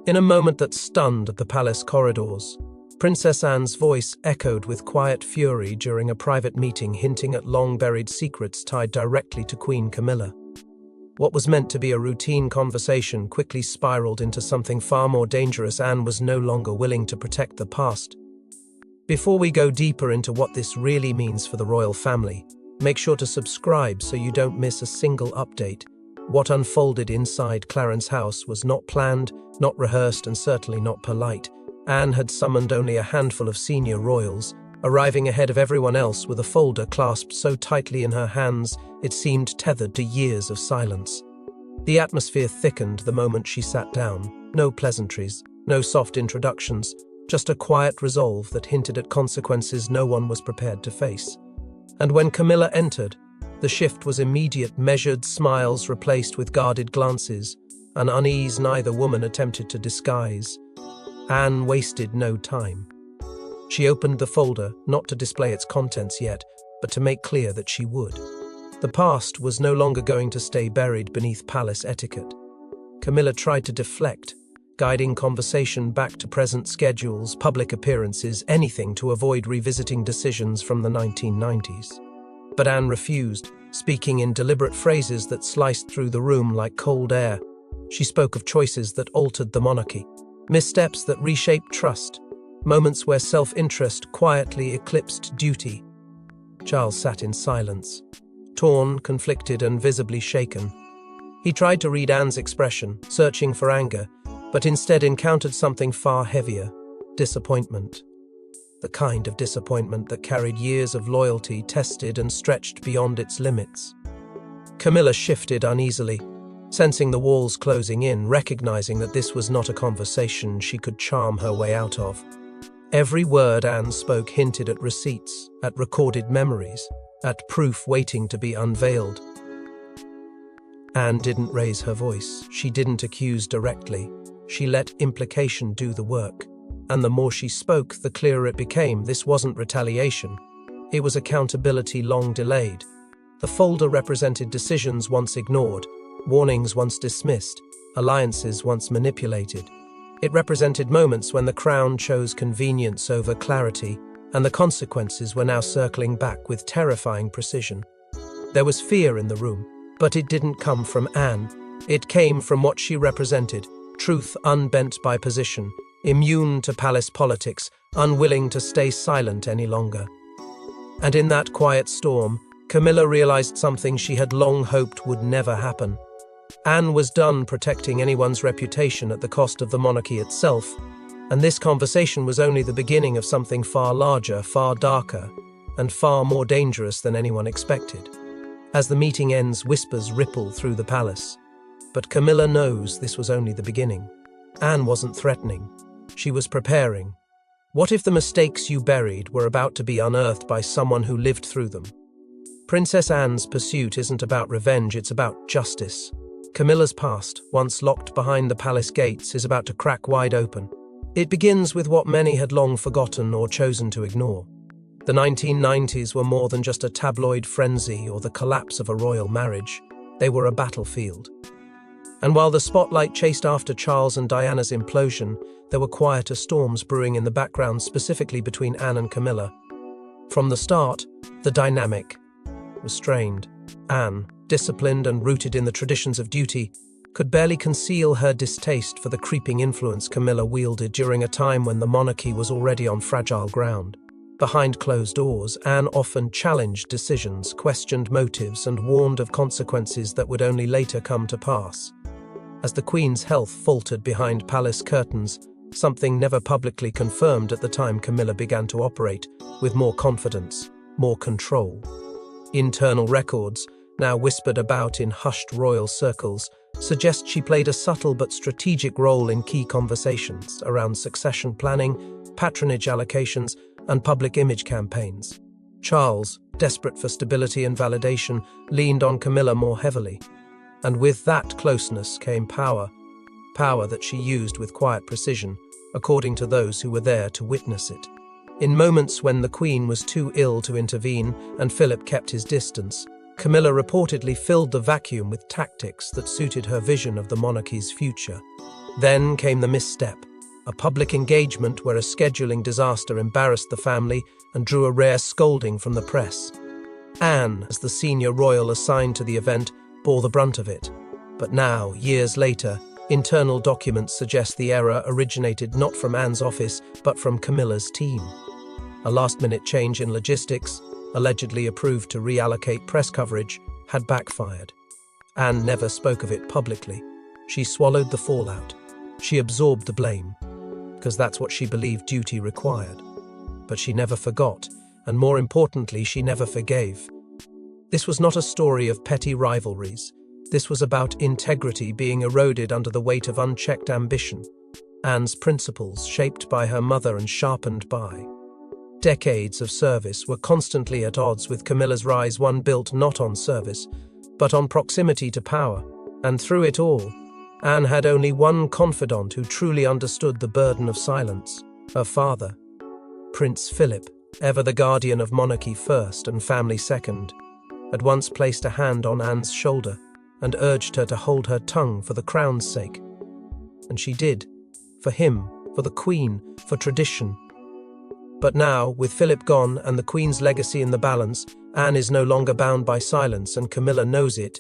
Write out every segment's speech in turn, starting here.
In a moment that stunned the palace corridors, Princess Anne's voice echoed with quiet fury during a private meeting hinting at long-buried secrets tied directly to Queen Camilla. What was meant to be a routine conversation quickly spiraled into something far more dangerous. Anne was no longer willing to protect the past. Before we go deeper into what this really means for the royal family, make sure to subscribe so you don't miss a single update. What unfolded inside Clarence's house was not planned, not rehearsed, and certainly not polite. Anne had summoned only a handful of senior royals, arriving ahead of everyone else with a folder clasped so tightly in her hands it seemed tethered to years of silence. The atmosphere thickened the moment she sat down. No pleasantries, no soft introductions, just a quiet resolve that hinted at consequences no one was prepared to face. And when Camilla entered, the shift was immediate. Measured smiles replaced with guarded glances, an unease neither woman attempted to disguise. Anne wasted no time. She opened the folder, not to display its contents yet, but to make clear that she would. The past was no longer going to stay buried beneath palace etiquette. Camilla tried to deflect, guiding conversation back to present schedules, public appearances, anything to avoid revisiting decisions from the 1990s. But Anne refused, speaking in deliberate phrases that sliced through the room like cold air. She spoke of choices that altered the monarchy, missteps that reshaped trust, moments where self-interest quietly eclipsed duty. Charles sat in silence, torn, conflicted, and visibly shaken. He tried to read Anne's expression, searching for anger, but instead encountered something far heavier: disappointment. The kind of disappointment that carried years of loyalty tested and stretched beyond its limits. Camilla shifted uneasily, sensing the walls closing in, recognizing that this was not a conversation she could charm her way out of. Every word Anne spoke hinted at receipts, at recorded memories, at proof waiting to be unveiled. Anne didn't raise her voice. She didn't accuse directly. She let implication do the work. And the more she spoke, the clearer it became. This wasn't retaliation. It was accountability long delayed. The folder represented decisions once ignored, warnings once dismissed, alliances once manipulated. It represented moments when the crown chose convenience over clarity, and the consequences were now circling back with terrifying precision. There was fear in the room, but it didn't come from Anne. It came from what she represented: truth unbent by position, immune to palace politics, unwilling to stay silent any longer. And in that quiet storm, Camilla realized something she had long hoped would never happen. Anne was done protecting anyone's reputation at the cost of the monarchy itself, and this conversation was only the beginning of something far larger, far darker, and far more dangerous than anyone expected. As the meeting ends, whispers ripple through the palace. But Camilla knows this was only the beginning. Anne wasn't threatening. She was preparing. What if the mistakes you buried were about to be unearthed by someone who lived through them? Princess Anne's pursuit isn't about revenge, it's about justice. Camilla's past, once locked behind the palace gates, is about to crack wide open. It begins with what many had long forgotten or chosen to ignore. The 1990s were more than just a tabloid frenzy or the collapse of a royal marriage. They were a battlefield. And while the spotlight chased after Charles and Diana's implosion, there were quieter storms brewing in the background, specifically between Anne and Camilla. From the start, the dynamic was strained. Anne, disciplined and rooted in the traditions of duty, could barely conceal her distaste for the creeping influence Camilla wielded during a time when the monarchy was already on fragile ground. Behind closed doors, Anne often challenged decisions, questioned motives, and warned of consequences that would only later come to pass. As the Queen's health faltered behind palace curtains, something never publicly confirmed at the time, Camilla began to operate with more confidence, more control. Internal records, now whispered about in hushed royal circles, suggest she played a subtle but strategic role in key conversations around succession planning, patronage allocations, and public image campaigns. Charles, desperate for stability and validation, leaned on Camilla more heavily. And with that closeness came power that she used with quiet precision, according to those who were there to witness it. In moments when the Queen was too ill to intervene and Philip kept his distance, Camilla reportedly filled the vacuum with tactics that suited her vision of the monarchy's future. Then came the misstep, a public engagement where a scheduling disaster embarrassed the family and drew a rare scolding from the press. Anne, as the senior royal assigned to the event, bore the brunt of it. But now, years later, internal documents suggest the error originated not from Anne's office, but from Camilla's team. A last-minute change in logistics, allegedly approved to reallocate press coverage, had backfired. Anne never spoke of it publicly. She swallowed the fallout. She absorbed the blame, because that's what she believed duty required. But she never forgot, and more importantly, she never forgave. This was not a story of petty rivalries. This was about integrity being eroded under the weight of unchecked ambition. Anne's principles, shaped by her mother and sharpened by decades of service, were constantly at odds with Camilla's rise, one built not on service, but on proximity to power. And through it all, Anne had only one confidant who truly understood the burden of silence: her father. Prince Philip, ever the guardian of monarchy first and family second, had once placed a hand on Anne's shoulder and urged her to hold her tongue for the crown's sake. And she did, for him, for the Queen, for tradition. But now, with Philip gone and the Queen's legacy in the balance, Anne is no longer bound by silence, and Camilla knows it.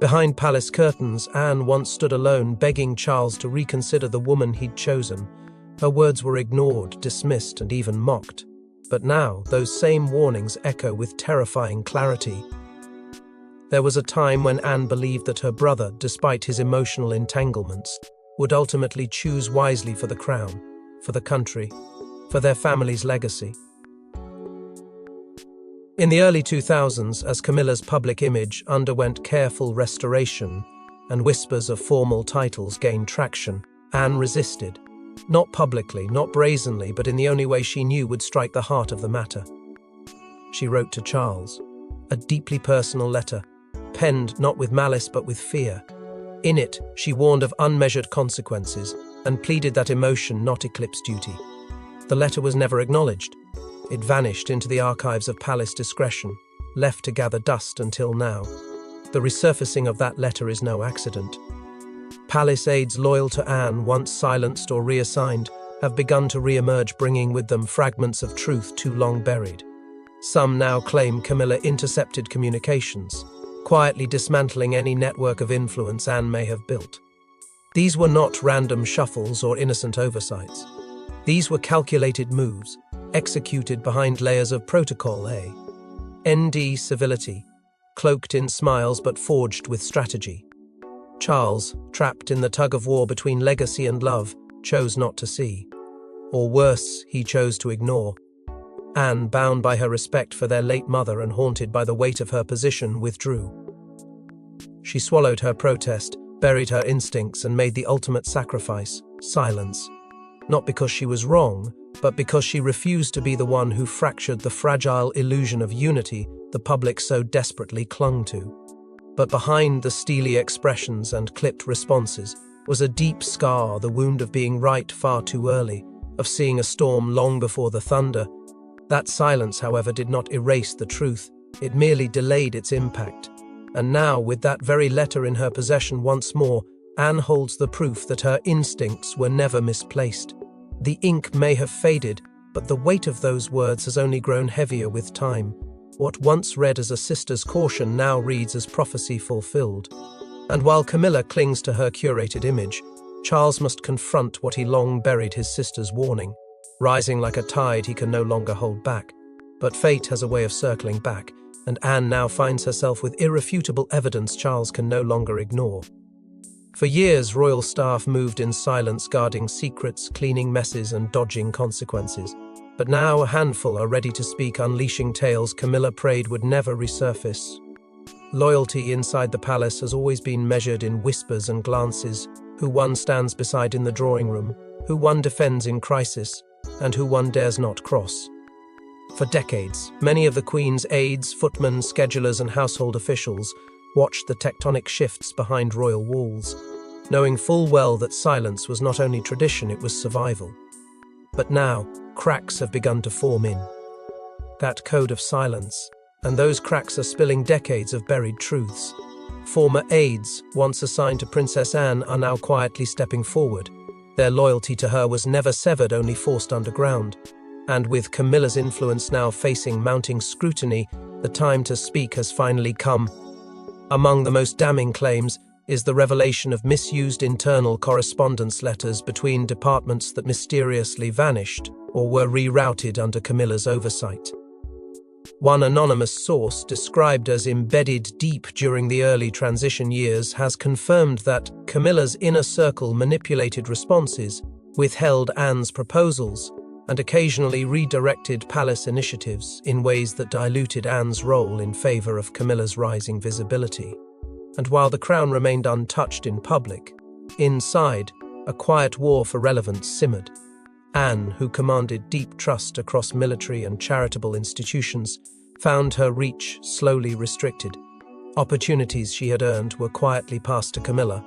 Behind palace curtains, Anne once stood alone, begging Charles to reconsider the woman he'd chosen. Her words were ignored, dismissed, and even mocked. But now, those same warnings echo with terrifying clarity. There was a time when Anne believed that her brother, despite his emotional entanglements, would ultimately choose wisely for the crown, for the country, for their family's legacy. In the early 2000s, as Camilla's public image underwent careful restoration and whispers of formal titles gained traction, Anne resisted. Not publicly, not brazenly, but in the only way she knew would strike the heart of the matter. She wrote to Charles, a deeply personal letter, penned not with malice but with fear. In it, she warned of unmeasured consequences and pleaded that emotion not eclipse duty. The letter was never acknowledged. It vanished into the archives of palace discretion, left to gather dust until now. The resurfacing of that letter is no accident. Palace aides loyal to Anne, once silenced or reassigned, have begun to re-emerge, bringing with them fragments of truth too long buried. Some now claim Camilla intercepted communications, quietly dismantling any network of influence Anne may have built. These were not random shuffles or innocent oversights. These were calculated moves, executed behind layers of protocol, ND civility, cloaked in smiles but forged with strategy. Charles, trapped in the tug-of-war between legacy and love, chose not to see. Or worse, he chose to ignore. Anne, bound by her respect for their late mother and haunted by the weight of her position, withdrew. She swallowed her protest, buried her instincts, and made the ultimate sacrifice: silence. Not because she was wrong, but because she refused to be the one who fractured the fragile illusion of unity the public so desperately clung to. But behind the steely expressions and clipped responses was a deep scar, the wound of being right far too early, of seeing a storm long before the thunder. That silence, however, did not erase the truth. It merely delayed its impact. And now, with that very letter in her possession once more, Anne holds the proof that her instincts were never misplaced. The ink may have faded, but the weight of those words has only grown heavier with time. What once read as a sister's caution now reads as prophecy fulfilled. And while Camilla clings to her curated image, Charles must confront what he long buried: his sister's warning. Rising like a tide, he can no longer hold back. But fate has a way of circling back, and Anne now finds herself with irrefutable evidence Charles can no longer ignore. For years, royal staff moved in silence, guarding secrets, cleaning messes, and dodging consequences. But now a handful are ready to speak, unleashing tales Camilla prayed would never resurface. Loyalty inside the palace has always been measured in whispers and glances: who one stands beside in the drawing room, who one defends in crisis, and who one dares not cross. For decades, many of the Queen's aides, footmen, schedulers, and household officials watched the tectonic shifts behind royal walls, knowing full well that silence was not only tradition, it was survival. But now, cracks have begun to form in that code of silence, and those cracks are spilling decades of buried truths. Former aides, once assigned to Princess Anne, are now quietly stepping forward. Their loyalty to her was never severed, only forced underground. And with Camilla's influence now facing mounting scrutiny, the time to speak has finally come. Among the most damning claims is the revelation of misused internal correspondence letters between departments that mysteriously vanished or were rerouted under Camilla's oversight. One anonymous source, described as embedded deep during the early transition years, has confirmed that Camilla's inner circle manipulated responses, withheld Anne's proposals, and occasionally redirected palace initiatives in ways that diluted Anne's role in favor of Camilla's rising visibility. And while the crown remained untouched in public, inside, a quiet war for relevance simmered. Anne, who commanded deep trust across military and charitable institutions, found her reach slowly restricted. Opportunities she had earned were quietly passed to Camilla,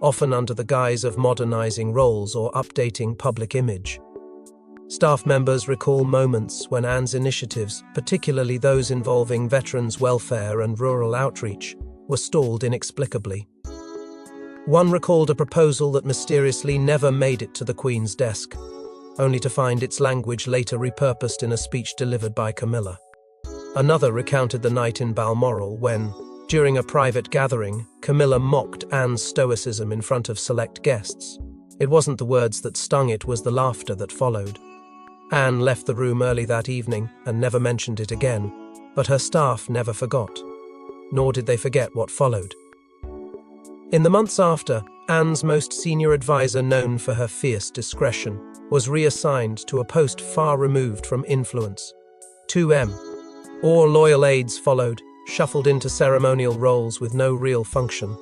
often under the guise of modernizing roles or updating public image. Staff members recall moments when Anne's initiatives, particularly those involving veterans' welfare and rural outreach, were stalled inexplicably. One recalled a proposal that mysteriously never made it to the Queen's desk, only to find its language later repurposed in a speech delivered by Camilla. Another recounted the night in Balmoral when, during a private gathering, Camilla mocked Anne's stoicism in front of select guests. It wasn't the words that stung, it was the laughter that followed. Anne left the room early that evening and never mentioned it again, but her staff never forgot. Nor did they forget what followed. In the months after, Anne's most senior advisor, known for her fierce discretion, was reassigned to a post far removed from influence. 2M. Or loyal aides followed, shuffled into ceremonial roles with no real function.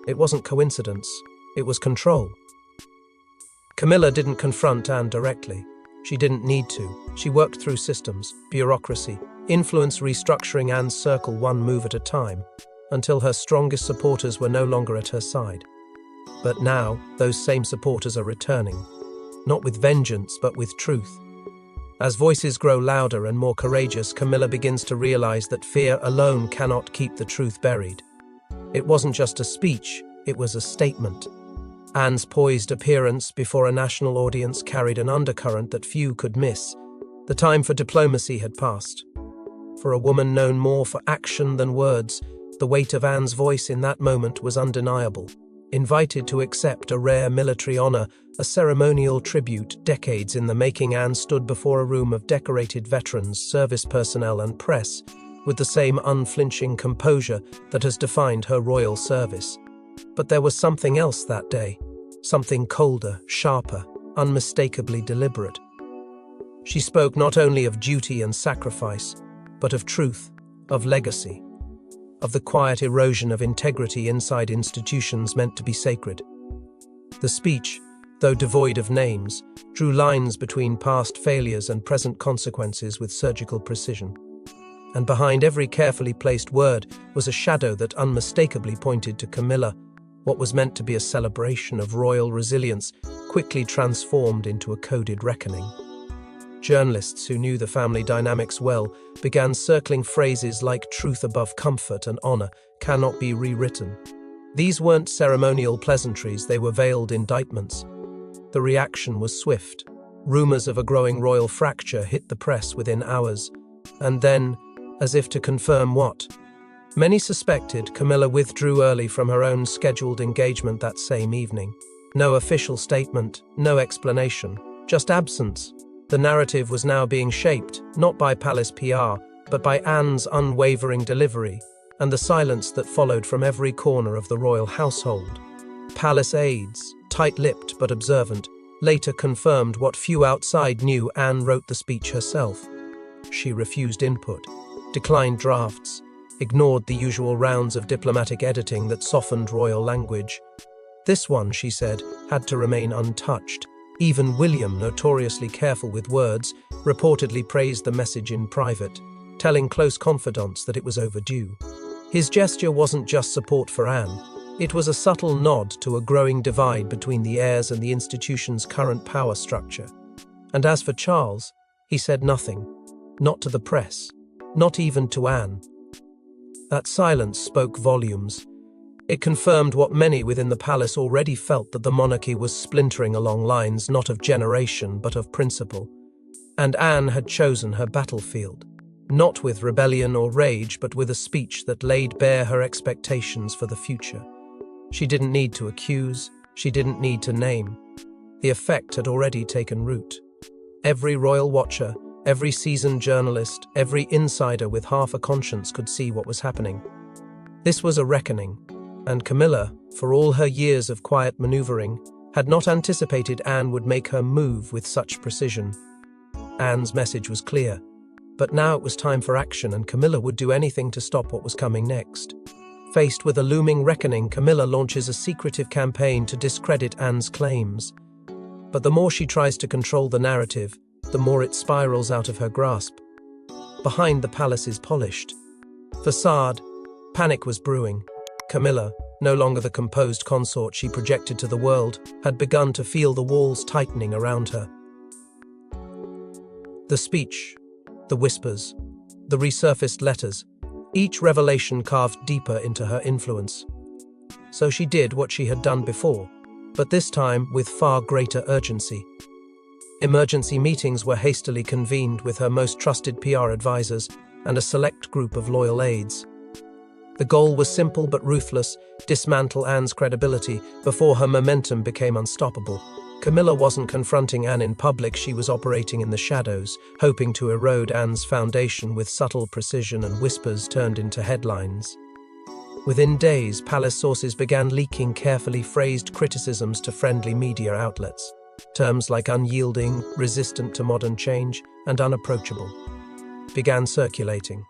It wasn't coincidence, it was control. Camilla didn't confront Anne directly. She didn't need to. She worked through systems, bureaucracy, influence, restructuring Anne's circle one move at a time, until her strongest supporters were no longer at her side. But now, those same supporters are returning. Not with vengeance, but with truth. As voices grow louder and more courageous, Camilla begins to realize that fear alone cannot keep the truth buried. It wasn't just a speech, it was a statement. Anne's poised appearance before a national audience carried an undercurrent that few could miss. The time for diplomacy had passed. For a woman known more for action than words, the weight of Anne's voice in that moment was undeniable. Invited to accept a rare military honor, a ceremonial tribute decades in the making, Anne stood before a room of decorated veterans, service personnel and press, with the same unflinching composure that has defined her royal service. But there was something else that day, something colder, sharper, unmistakably deliberate. She spoke not only of duty and sacrifice, but of truth, of legacy, of the quiet erosion of integrity inside institutions meant to be sacred. The speech, though devoid of names, drew lines between past failures and present consequences with surgical precision. And behind every carefully placed word was a shadow that unmistakably pointed to Camilla. What was meant to be a celebration of royal resilience quickly transformed into a coded reckoning. Journalists who knew the family dynamics well began circling phrases like "truth above comfort" and "honor cannot be rewritten." These weren't ceremonial pleasantries, they were veiled indictments. The reaction was swift. Rumors of a growing royal fracture hit the press within hours. And then, as if to confirm what many suspected, Camilla withdrew early from her own scheduled engagement that same evening. No official statement, no explanation, just absence. The narrative was now being shaped, not by palace PR, but by Anne's unwavering delivery, and the silence that followed from every corner of the royal household. Palace aides, tight-lipped but observant, later confirmed what few outside knew: Anne wrote the speech herself. She refused input, declined drafts, ignored the usual rounds of diplomatic editing that softened royal language. This one, she said, had to remain untouched. Even William, notoriously careful with words, reportedly praised the message in private, telling close confidants that it was overdue. His gesture wasn't just support for Anne, it was a subtle nod to a growing divide between the heirs and the institution's current power structure. And as for Charles, he said nothing, not to the press, not even to Anne. That silence spoke volumes. It confirmed what many within the palace already felt, that the monarchy was splintering along lines not of generation but of principle. And Anne had chosen her battlefield, not with rebellion or rage, but with a speech that laid bare her expectations for the future. She didn't need to accuse, she didn't need to name. The effect had already taken root. Every royal watcher, every seasoned journalist, every insider with half a conscience could see what was happening. This was a reckoning, and Camilla, for all her years of quiet maneuvering, had not anticipated Anne would make her move with such precision. Anne's message was clear, but now it was time for action, and Camilla would do anything to stop what was coming next. Faced with a looming reckoning, Camilla launches a secretive campaign to discredit Anne's claims. But the more she tries to control the narrative, the more it spirals out of her grasp. Behind the palace's polished facade, panic was brewing. Camilla, no longer the composed consort she projected to the world, had begun to feel the walls tightening around her. The speech, the whispers, the resurfaced letters, each revelation carved deeper into her influence. So she did what she had done before, but this time with far greater urgency. Emergency meetings were hastily convened with her most trusted PR advisors and a select group of loyal aides. The goal was simple but ruthless: dismantle Anne's credibility before her momentum became unstoppable. Camilla wasn't confronting Anne in public, she was operating in the shadows, hoping to erode Anne's foundation with subtle precision and whispers turned into headlines. Within days, palace sources began leaking carefully phrased criticisms to friendly media outlets. Terms like unyielding, resistant to modern change, and unapproachable began circulating.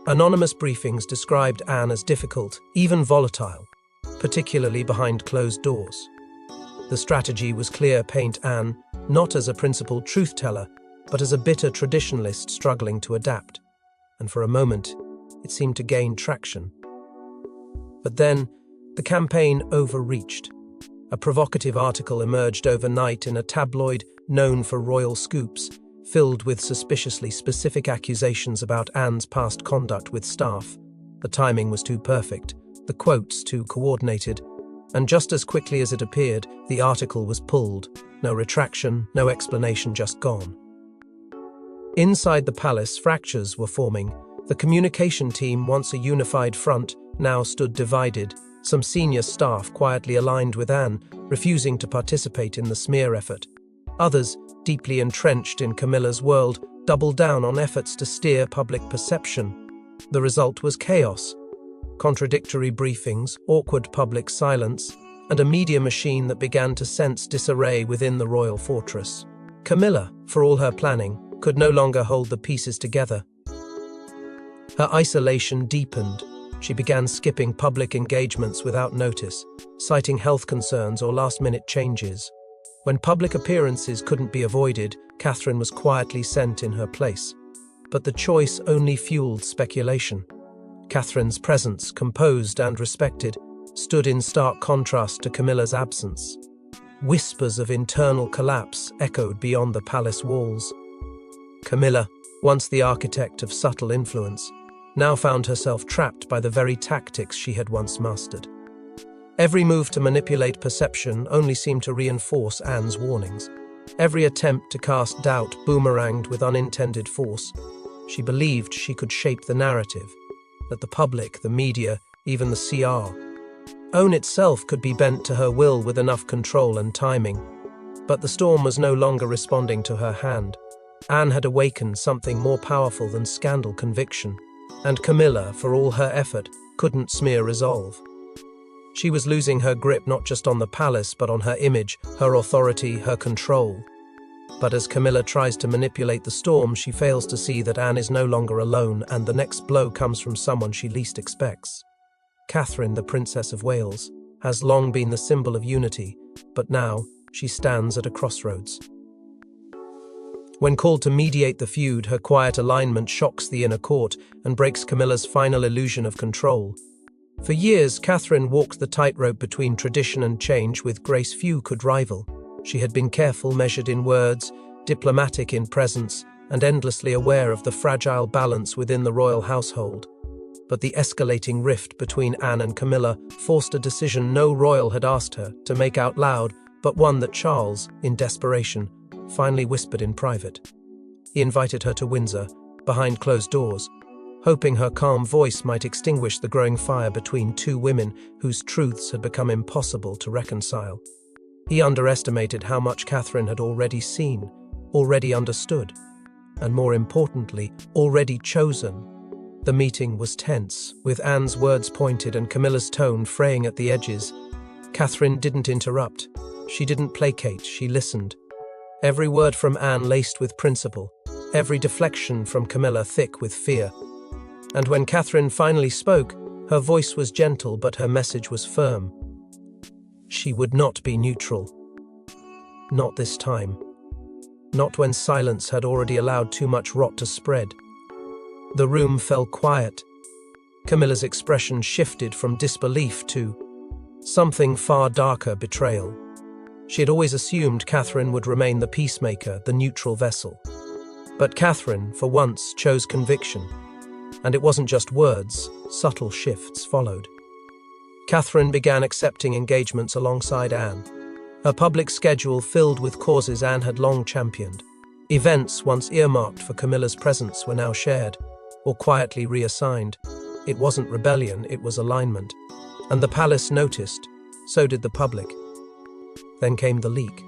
Anonymous briefings described Anne as difficult, even volatile, particularly behind closed doors. The strategy was clear: paint Anne not as a principled truth-teller, but as a bitter traditionalist struggling to adapt. And for a moment, it seemed to gain traction. But then, the campaign overreached. A provocative article emerged overnight in a tabloid known for royal scoops, filled with suspiciously specific accusations about Anne's past conduct with staff. The timing was too perfect, the quotes too coordinated, and just as quickly as it appeared, the article was pulled. No retraction, no explanation, just gone. Inside the palace, fractures were forming. The communication team, once a unified front, now stood divided. Some senior staff quietly aligned with Anne, refusing to participate in the smear effort. Others, deeply entrenched in Camilla's world, doubled down on efforts to steer public perception. The result was chaos. Contradictory briefings, awkward public silence, and a media machine that began to sense disarray within the royal fortress. Camilla, for all her planning, could no longer hold the pieces together. Her isolation deepened. She began skipping public engagements without notice, citing health concerns or last-minute changes. When public appearances couldn't be avoided, Catherine was quietly sent in her place. But the choice only fueled speculation. Catherine's presence, composed and respected, stood in stark contrast to Camilla's absence. Whispers of internal collapse echoed beyond the palace walls. Camilla, once the architect of subtle influence, now found herself trapped by the very tactics she had once mastered. Every move to manipulate perception only seemed to reinforce Anne's warnings. Every attempt to cast doubt boomeranged with unintended force. She believed she could shape the narrative, that the public, the media, even the CR, OWN itself could be bent to her will with enough control and timing. But the storm was no longer responding to her hand. Anne had awakened something more powerful than scandal conviction, and Camilla, for all her effort, couldn't smear resolve. She was losing her grip not just on the palace, but on her image, her authority, her control. But as Camilla tries to manipulate the storm, she fails to see that Anne is no longer alone, and the next blow comes from someone she least expects. Catherine, the Princess of Wales, has long been the symbol of unity, but now she stands at a crossroads. When called to mediate the feud, her quiet alignment shocks the inner court and breaks Camilla's final illusion of control. For years, Catherine walked the tightrope between tradition and change with grace few could rival. She had been careful, measured in words, diplomatic in presence, and endlessly aware of the fragile balance within the royal household. but the escalating rift between Anne and Camilla forced a decision no royal had asked her to make out loud, but one that Charles, in desperation, finally whispered in private. He invited her to Windsor, behind closed doors, hoping her calm voice might extinguish the growing fire between two women whose truths had become impossible to reconcile. He underestimated how much Catherine had already seen, already understood, and more importantly, already chosen. The meeting was tense, with Anne's words pointed and Camilla's tone fraying at the edges. Catherine didn't interrupt. She didn't placate, she listened. Every word from Anne laced with principle, every deflection from Camilla thick with fear. And when Catherine finally spoke, her voice was gentle but her message was firm. She would not be neutral. Not this time. Not when silence had already allowed too much rot to spread. The room fell quiet. Camilla's expression shifted from disbelief to something far darker: betrayal. She had always assumed Catherine would remain the peacemaker, the neutral vessel. But Catherine, for once, chose conviction. And it wasn't just words, subtle shifts followed. Catherine began accepting engagements alongside Anne. Her public schedule filled with causes Anne had long championed. Events once earmarked for Camilla's presence were now shared, or quietly reassigned. It wasn't rebellion, it was alignment. And the palace noticed, so did the public. Then came the leak.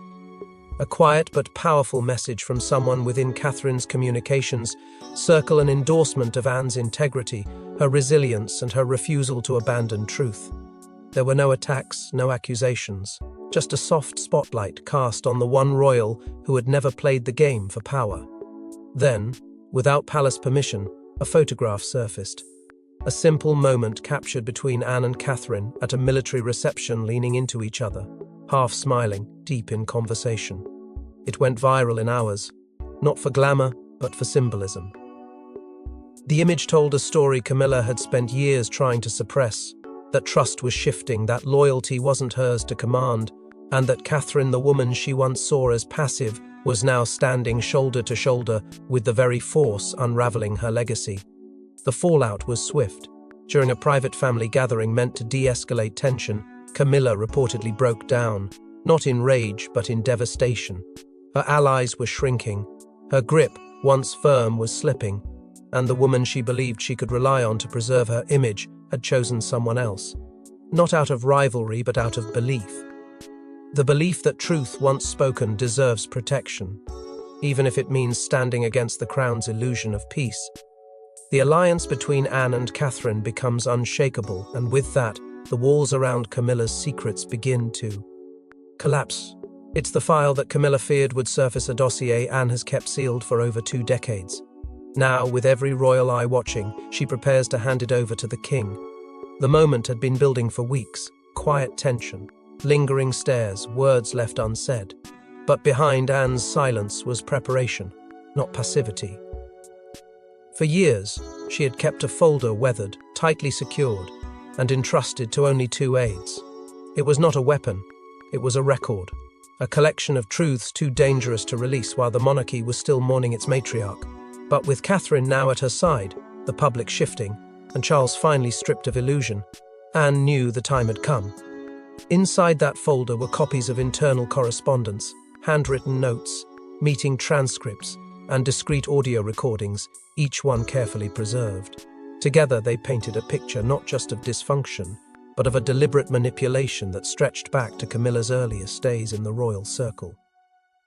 A quiet but powerful message from someone within Catherine's communications circle, an endorsement of Anne's integrity, her resilience, and her refusal to abandon truth. There were no attacks, no accusations, just a soft spotlight cast on the one royal who had never played the game for power. Then, without palace permission, a photograph surfaced. A simple moment captured between Anne and Catherine at a military reception, leaning into each other, half smiling, deep in conversation. It went viral in hours, not for glamour, but for symbolism. The image told a story Camilla had spent years trying to suppress, that trust was shifting, that loyalty wasn't hers to command, and that Catherine, the woman she once saw as passive, was now standing shoulder to shoulder with the very force unraveling her legacy. The fallout was swift. During a private family gathering meant to de-escalate tension, Camilla reportedly broke down, not in rage but in devastation. Her allies were shrinking, her grip, once firm, was slipping, and the woman she believed she could rely on to preserve her image had chosen someone else. Not out of rivalry but out of belief. The belief that truth once spoken deserves protection, even if it means standing against the crown's illusion of peace. The alliance between Anne and Catherine becomes unshakable, and with that, the walls around Camilla's secrets begin to collapse. It's the file that Camilla feared would surface, a dossier Anne has kept sealed for over 2 decades. Now, with every royal eye watching, she prepares to hand it over to the king. The moment had been building for weeks, quiet tension, lingering stares, words left unsaid. But behind Anne's silence was preparation, not passivity. For years, she had kept a folder weathered, tightly secured, and entrusted to only 2 aides. It was not a weapon, it was a record, a collection of truths too dangerous to release while the monarchy was still mourning its matriarch. But with Catherine now at her side, the public shifting, and Charles finally stripped of illusion, Anne knew the time had come. Inside that folder were copies of internal correspondence, handwritten notes, meeting transcripts, and discreet audio recordings, each one carefully preserved. Together they painted a picture not just of dysfunction, but of a deliberate manipulation that stretched back to Camilla's earliest days in the royal circle.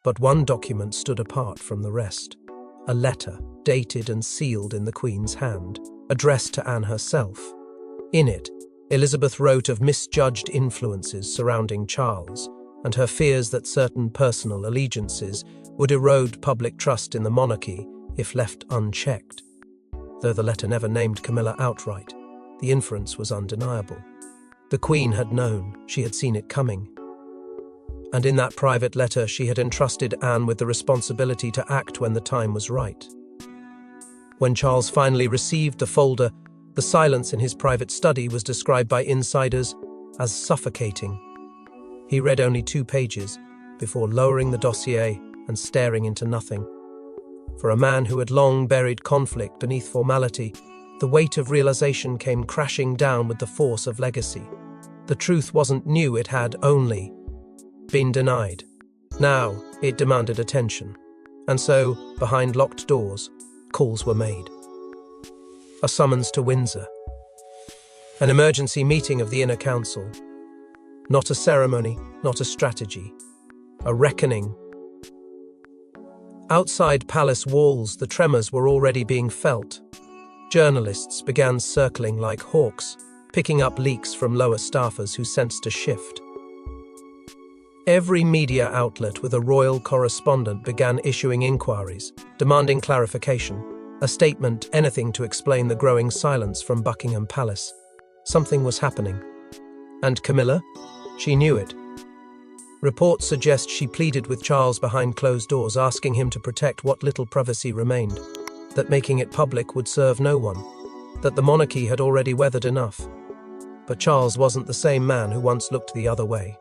But one document stood apart from the rest. A letter, dated and sealed in the Queen's hand, addressed to Anne herself. In it, Elizabeth wrote of misjudged influences surrounding Charles and her fears that certain personal allegiances would erode public trust in the monarchy if left unchecked. Though the letter never named Camilla outright, the inference was undeniable. The Queen had known, she had seen it coming. And in that private letter she had entrusted Anne with the responsibility to act when the time was right. When Charles finally received the folder, the silence in his private study was described by insiders as suffocating. He read only 2 pages before lowering the dossier and staring into nothing. For a man who had long buried conflict beneath formality, The weight of realization came crashing down with the force of legacy. The truth wasn't new, it had only been denied. Now, it demanded attention. And so, behind locked doors, calls were made. A summons to Windsor. An emergency meeting of the Inner Council. Not a ceremony, not a strategy. A reckoning. Outside palace walls, the tremors were already being felt. Journalists began circling like hawks, picking up leaks from lower staffers who sensed a shift. Every media outlet with a royal correspondent began issuing inquiries, demanding clarification, a statement, anything to explain the growing silence from Buckingham Palace. Something was happening. And Camilla? She knew it. Reports suggest she pleaded with Charles behind closed doors, asking him to protect what little privacy remained, that making it public would serve no one, that the monarchy had already weathered enough. But Charles wasn't the same man who once looked the other way.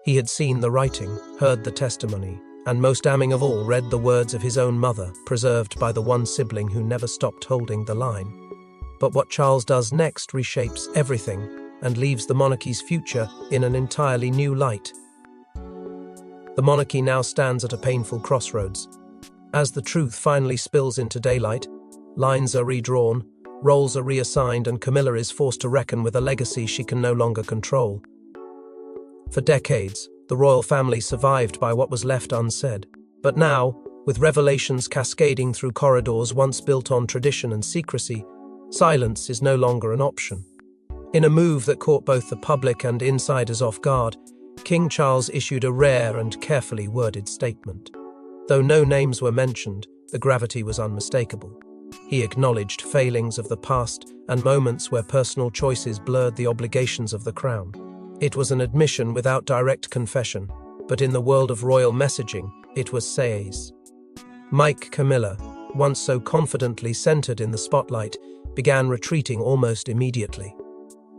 He had seen the writing, heard the testimony, and most damning of all, read the words of his own mother, preserved by the one sibling who never stopped holding the line. But what Charles does next reshapes everything and leaves the monarchy's future in an entirely new light. The monarchy now stands at a painful crossroads. As the truth finally spills into daylight, lines are redrawn, roles are reassigned, and Camilla is forced to reckon with a legacy she can no longer control. For decades, the royal family survived by what was left unsaid. But now, with revelations cascading through corridors once built on tradition and secrecy, silence is no longer an option. In a move that caught both the public and insiders off guard, King Charles issued a rare and carefully worded statement. Though no names were mentioned, the gravity was unmistakable. He acknowledged failings of the past and moments where personal choices blurred the obligations of the crown. It was an admission without direct confession, but in the world of royal messaging, it was seize. Camilla, once so confidently centered in the spotlight, began retreating almost immediately.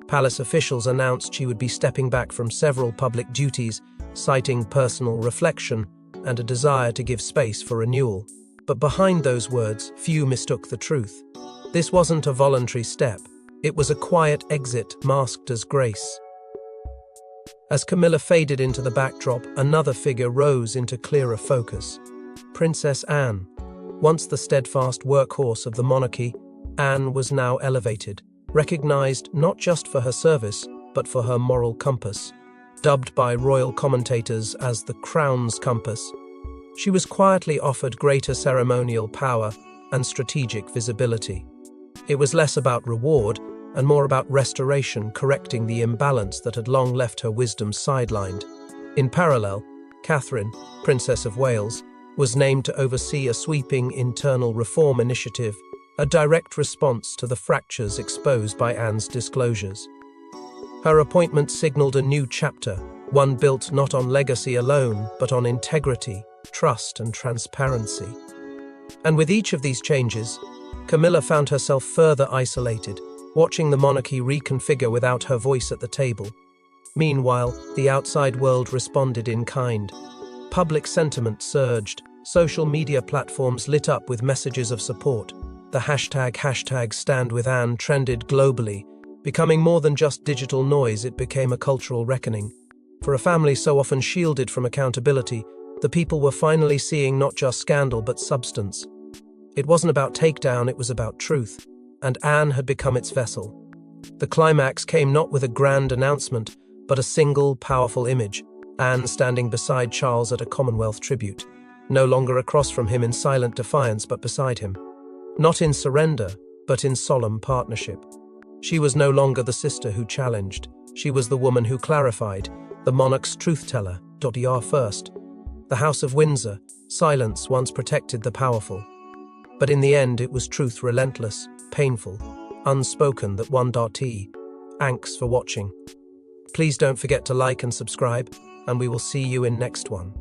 Palace officials announced she would be stepping back from several public duties, citing personal reflection and a desire to give space for renewal. But behind those words, few mistook the truth. This wasn't a voluntary step. It was a quiet exit masked as grace. As Camilla faded into the backdrop, another figure rose into clearer focus. Princess Anne. Once the steadfast workhorse of the monarchy, Anne was now elevated, recognized not just for her service, but for her moral compass. Dubbed by royal commentators as the crown's compass, she was quietly offered greater ceremonial power and strategic visibility. It was less about reward and more about restoration, correcting the imbalance that had long left her wisdom sidelined. In parallel, Catherine, Princess of Wales, was named to oversee a sweeping internal reform initiative, a direct response to the fractures exposed by Anne's disclosures. Her appointment signaled a new chapter, one built not on legacy alone, but on integrity, trust, and transparency. And with each of these changes, Camilla found herself further isolated, watching the monarchy reconfigure without her voice at the table. Meanwhile, the outside world responded in kind. Public sentiment surged, social media platforms lit up with messages of support. The hashtag #StandWithAnne trended globally. Becoming more than just digital noise, it became a cultural reckoning. For a family so often shielded from accountability, the people were finally seeing not just scandal but substance. It wasn't about takedown, it was about truth, and Anne had become its vessel. The climax came not with a grand announcement, but a single, powerful image, Anne standing beside Charles at a Commonwealth tribute, no longer across from him in silent defiance but beside him. Not in surrender, but in solemn partnership. She was no longer the sister who challenged. She was the woman who clarified, the monarch's truth-teller. First. The House of Windsor, silence once protected the powerful. But in the end, it was truth relentless, painful, unspoken that Thanks for watching. Please don't forget to like and subscribe, and we will see you in next one.